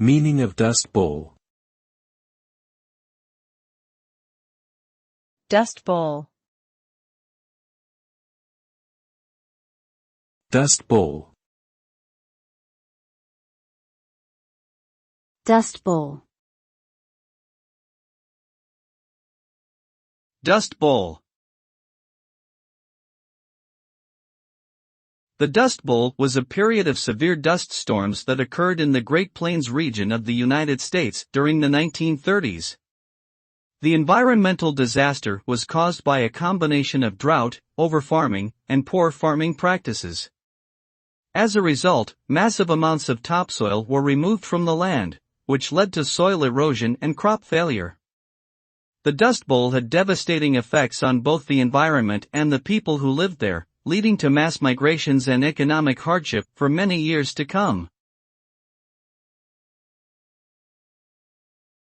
Meaning of Dust Bowl. Dust bowl. Dust Bowl. Dust bowl. Dust Bowl. The Dust Bowl was a period of severe dust storms that occurred in the Great Plains region of the United States during the 1930s. The environmental disaster was caused by a combination of drought, overfarming, and poor farming practices. As a result, massive amounts of topsoil were removed from the land, which led to soil erosion and crop failure. The Dust Bowl had devastating effects on both the environment and the people who lived there, leading to mass migrations and economic hardship for many years to come.